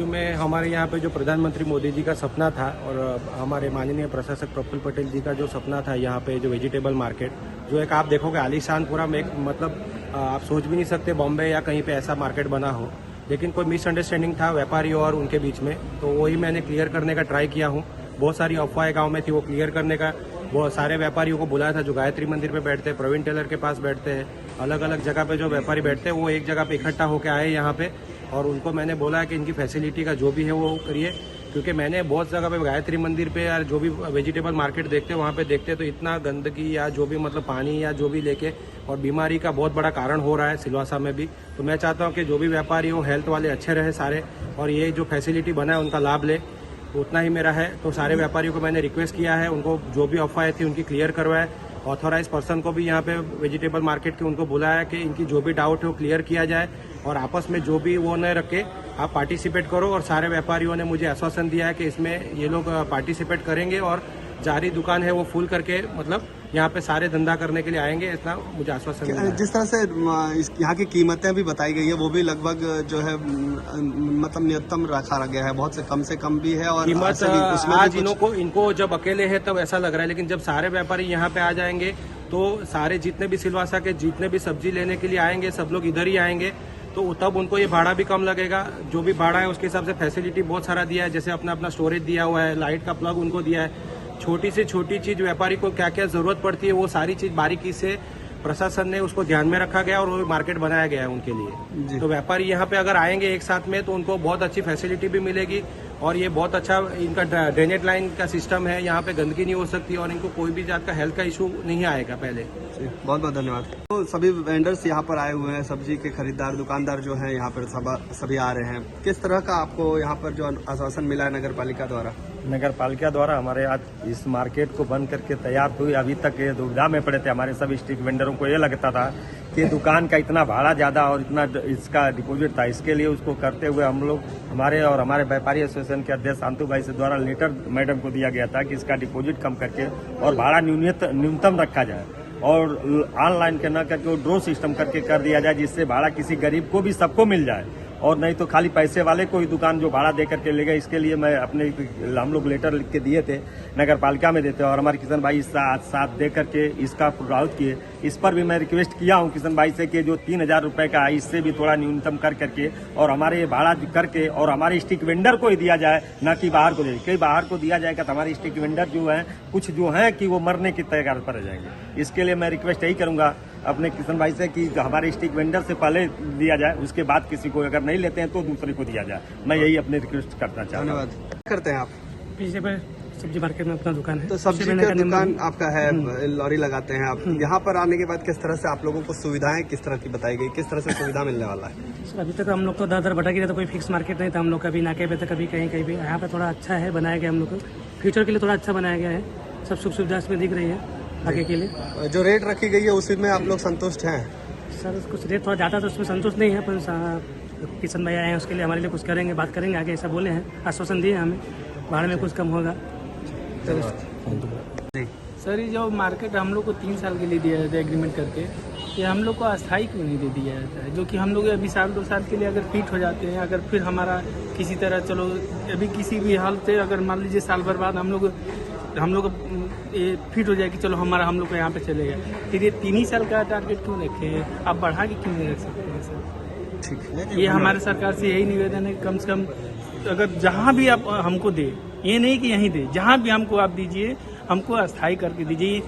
में हमारे यहाँ पे जो प्रधानमंत्री मोदी जी का सपना था और हमारे माननीय प्रशासक प्रफुल्ल पटेल जी का जो सपना था, यहाँ पे जो वेजिटेबल मार्केट, जो एक आप देखोगे आलीशान पूरा में, मतलब आप सोच भी नहीं सकते बॉम्बे या कहीं पे ऐसा मार्केट बना हो। लेकिन कोई मिसअंडरस्टैंडिंग था व्यापारियों और उनके बीच में, तो वही मैंने क्लियर करने का ट्राई किया हूँ। बहुत सारी अफवाहें गाँव में थी, वो क्लियर करने का बहुत सारे व्यापारियों को बुलाया था जो गायत्री मंदिर पे बैठते हैं, प्रवीण टेलर के पास बैठते हैं, अलग अलग जगह पे जो व्यापारी बैठते हैं वो एक जगह पे इकट्ठा होकर आए यहाँ पे। और उनको मैंने बोला कि इनकी फैसिलिटी का जो भी है वो करिए, क्योंकि मैंने बहुत जगह पे गायत्री मंदिर पे या जो भी वेजिटेबल मार्केट देखते हैं वहाँ पे देखते हैं तो इतना गंदगी या जो भी मतलब पानी या जो भी लेके और बीमारी का बहुत बड़ा कारण हो रहा है सिलवासा में भी। तो मैं चाहता हूँ कि जो भी व्यापारी हो हेल्थ वाले अच्छे रहे सारे, और ये जो फैसिलिटी बना है उनका लाभ ले, उतना ही मेरा है। तो सारे व्यापारियों को मैंने रिक्वेस्ट किया है, उनको जो भी अफवाहें थी उनकी क्लियर करवाए। ऑथोराइज पर्सन को भी यहाँ पे वेजिटेबल मार्केट के उनको बुलाया कि इनकी जो भी डाउट है वो क्लियर किया जाए, और आपस में जो भी वो न रखे, आप पार्टिसिपेट करो। और सारे व्यापारियों ने मुझे आश्वासन दिया है कि इसमें ये लोग पार्टिसिपेट करेंगे और जारी दुकान है वो फुल करके मतलब यहाँ पे सारे धंधा करने के लिए आएंगे, इतना मुझे आश्वासन मिला है। जिस तरह से यहाँ की कीमतें भी बताई गई है वो भी लगभग जो है मतलब न्यूनतम रखा गया है, बहुत से कम भी है। और कीमत आज इनको जब अकेले है तब ऐसा लग रहा है, लेकिन जब सारे व्यापारी यहाँ पे आ जाएंगे तो सारे जितने भी सिलवासा के जितने भी सब्जी लेने के लिए आएंगे सब लोग इधर ही आएंगे, तो तब उनको ये भाड़ा भी कम लगेगा। जो भी भाड़ा है उसके हिसाब से फैसिलिटी बहुत सारा दिया है, जैसे अपना अपना स्टोरेज दिया हुआ है, लाइट का प्लग उनको दिया है। छोटी से छोटी चीज व्यापारी को क्या क्या जरूरत पड़ती है वो सारी चीज बारीकी से प्रशासन ने उसको ध्यान में रखा गया और वो मार्केट बनाया गया है उनके लिए। तो व्यापारी यहाँ पे अगर आएंगे एक साथ में तो उनको बहुत अच्छी फैसिलिटी भी मिलेगी, और ये बहुत अच्छा इनका ड्रेनेज लाइन का सिस्टम है, यहाँ पे गंदगी नहीं हो सकती और इनको कोई भी जात का हेल्थ का इशू नहीं आएगा पहले। बहुत बहुत धन्यवाद। तो सभी वेंडर्स यहाँ पर आए हुए हैं, सब्जी के खरीदार दुकानदार जो हैं यहाँ पर सभी आ रहे हैं। किस तरह का आपको यहाँ पर जो आश्वासन मिला है नगर पालिका द्वारा? नगर पालिका द्वारा हमारे आज इस मार्केट को बंद करके तैयार हुई, अभी तक ये दुविधा में पड़े थे हमारे सब स्ट्रीट वेंडरों को। ये लगता था कि दुकान का इतना भाड़ा ज़्यादा और इतना इसका डिपॉजिट था, इसके लिए उसको करते हुए हम लोग हमारे व्यापारी एसोसिएशन के अध्यक्ष शांतु भाई से द्वारा लेटर मैडम को दिया गया था कि इसका डिपॉजिट कम करके और भाड़ा न्यूनतम रखा जाए, और ऑनलाइन के न करके वो ड्रॉ सिस्टम करके कर दिया जाए, जिससे भाड़ा किसी गरीब को भी सबको मिल जाए, और नहीं तो खाली पैसे वाले को ही दुकान जो भाड़ा दे करके ले गए। इसके लिए हम लोग लेटर लिख के दिए थे, नगर पालिका में देते, और हमारे किशन भाई साथ दे करके इसका पुनरावृत्त किए। इस पर भी मैं रिक्वेस्ट किया हूं किशन भाई से कि जो 3,000 रुपए का है इससे भी थोड़ा न्यूनतम कर करके और हमारे भाड़ा करके और हमारे स्ट्रीट वेंडर को ही दिया जाए, न कि बाहर को दे। कई बाहर को दिया जाएगा तो हमारे स्ट्रीट वेंडर जो है कुछ जो है कि वो मरने की तैयार पर जाएंगे। इसके लिए मैं रिक्वेस्ट यही करूंगा अपने किशन भाई से कि हमारे स्ट्रीट वेंडर से पहले दिया जाए, उसके बाद किसी को अगर नहीं लेते हैं तो दूसरे को दिया जाए। मैं यही अपने रिक्वेस्ट करना चाहता हूँ। धन्यवाद। करते हैं आप पीछे पर सब्जी मार्केट में अपना दुकान है, तो सब्जी का दुकान आपका है, लॉरी लगाते हैं आप। यहाँ पर आने के बाद किस तरह से आप लोगों को सुविधाएं किस तरह की बताई गई, किस तरह से सुविधा मिलने वाला है? अभी तक हम लोग तो दर भटक ही रहे, तो कोई फिक्स मार्केट नहीं था। हम लोग कभी नाके पे थे, कभी कहीं भी। यहाँ पे थोड़ा अच्छा है, बनाया गया हम लोग को फ्यूचर के लिए, थोड़ा अच्छा बनाया गया है, सब सुख सुविधा इसमें दिख रही है आगे के लिए। जो रेट रखी गई है उसी में आप लोग संतुष्ट हैं? सर कुछ रेट थोड़ा ज़्यादा तो उसमें संतुष्ट नहीं है, पर किशन भाई आए हैं उसके लिए हमारे लिए कुछ करेंगे, बात करेंगे आगे, ऐसा बोले हैं, आश्वासन दिए हमें, भाड़े में कुछ कम होगा। सर ये जो मार्केट हम लोग को 3 साल के लिए दिया जाता है एग्रीमेंट करके, ये हम लोग को अस्थायी क्यों नहीं दे दिया जाता है? जो कि हम लोग अभी 1-2 साल के लिए अगर फिट हो जाते हैं, अगर फिर हमारा किसी तरह चलो अभी किसी भी हाल से अगर मान लीजिए साल भर बाद हम लोग ये फिट हो जाए कि चलो हम लोग यहाँ पे चले गए, फिर ये 3 ही साल का टारगेट क्यों रखे हैं? आप बढ़ा के क्यों नहीं रख सकते हैं सर? ठीक है, ये हमारे सरकार से यही निवेदन है, कम से कम अगर जहाँ भी आप हमको दे, ये नहीं कि यहीं दे, जहाँ भी हमको आप दीजिए, हमको अस्थायी करके दीजिए।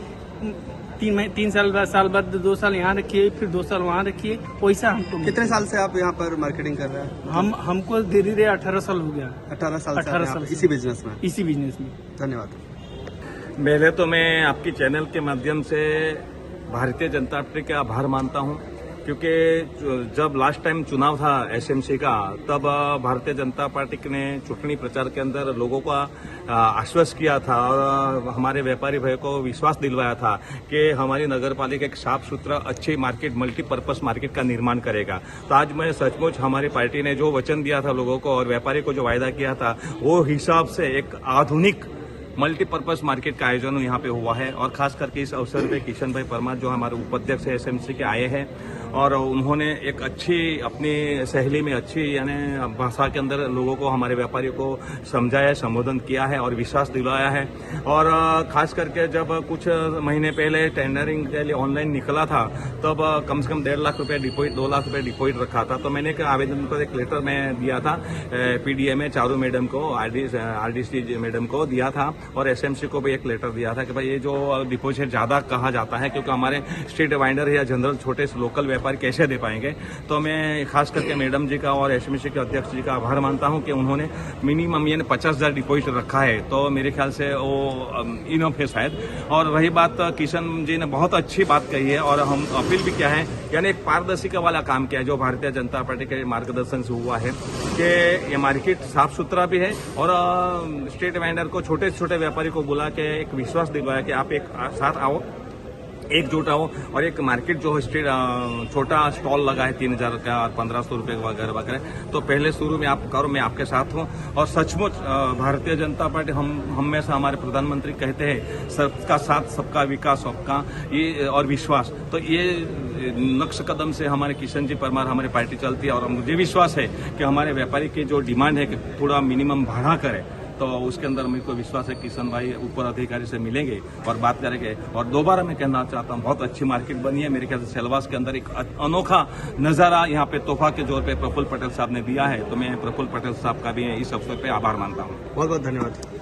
3 साल बाद 2 साल यहाँ रखिए, फिर 2 साल वहाँ रखिए, वैसा हमको। कितने साल से आप यहाँ पर मार्केटिंग कर रहे हैं? हमको धीरे 18 साल हो गया। 18 साल इसी बिजनेस में? धन्यवाद। पहले तो मैं आपकी चैनल के माध्यम से भारतीय जनता पार्टी का आभार मानता हूं, क्योंकि जब लास्ट टाइम चुनाव था एसएमसी का, तब भारतीय जनता पार्टी ने चुनावी प्रचार के अंदर लोगों का आश्वस्त किया था और हमारे व्यापारी भाई को विश्वास दिलवाया था कि हमारी नगर पालिका एक साफ सुथरा अच्छी मार्केट, मल्टीपर्पज मार्केट का निर्माण करेगा। तो आज मैं सचमुच हमारी पार्टी ने जो वचन दिया था लोगों को और व्यापारी को जो वायदा किया था, वो हिसाब से एक आधुनिक मल्टीपर्पज मार्केट का आयोजन यहाँ पे हुआ है। और खास करके इस अवसर पे किशन भाई परमार जो हमारे उपाध्यक्ष एसएमसी के आए हैं, और उन्होंने एक अच्छी अपनी शैली में अच्छी यानी भाषा के अंदर लोगों को, हमारे व्यापारियों को समझाया, संबोधन किया है और विश्वास दिलाया है। और खास करके जब कुछ महीने पहले टेंडरिंग के लिए ऑनलाइन निकला था तब कम से कम 1.5 लाख रुपए डिपॉजिट, 2 लाख रुपए डिपॉजिट रखा था। तो मैंने एक आवेदन पर एक लेटर में दिया था पीडीए में चारू मैडम को, आरडीसी मैडम को दिया था और एसएमसी को भी एक लेटर दिया था कि भाई ये जो डिपॉजिट ज्यादा कहा जाता है क्योंकि हमारे स्ट्रीट वाइंडर या जनरल छोटे लोकल व्यापारी कैसे दे पाएंगे। तो मैं खास करके मैडम जी का और एसएमसी के अध्यक्ष जी का आभार मानता हूं कि उन्होंने मिनिमम यानी 50,000 डिपॉजिट रखा है। तो मेरे ख्याल से वो इनफ है शायद। और रही बात, किशन जी ने बहुत अच्छी बात कही है और हम अपील भी किया है, यानी एक पारदर्शिता वाला काम किया है जो भारतीय जनता पार्टी के मार्गदर्शन से हुआ है कि ये मार्केट साफ सुथरा भी है और स्ट्रीट वेंडर को, छोटे छोटे व्यापारी को बुला के एक विश्वास दिलवाया कि आप एक साथ आओ, एकजुट आओ और एक मार्केट जो स्ट्रीट छोटा स्टॉल लगा है 3,000 का और 1,500 रुपए वगैरह वगैरह, तो पहले शुरू में आप करो, मैं आपके साथ हूँ। और सचमुच भारतीय जनता पार्टी हम हमेशा, हमारे प्रधानमंत्री कहते हैं सबका साथ, सबका विकास, सबका ये और विश्वास, तो ये नक्श कदम से हमारे किशन जी परमार हमारी पार्टी चलती है। और मुझे विश्वास है कि हमारे व्यापारी की जो डिमांड है कि थोड़ा मिनिमम भाड़ा करे, तो उसके अंदर मेरे को विश्वास है किशन भाई ऊपर अधिकारी से मिलेंगे और बात करेंगे। और दोबारा मैं कहना चाहता हूँ, बहुत अच्छी मार्केट बनी है। मेरे ख्याल से सेलवास के अंदर एक अनोखा नजारा यहाँ पे तोहफा के जोर पे प्रफुल्ल पटेल साहब ने दिया है। तो मैं प्रफुल्ल पटेल साहब का भी इस अवसर पे आभार मानता हूँ। बहुत बहुत धन्यवाद।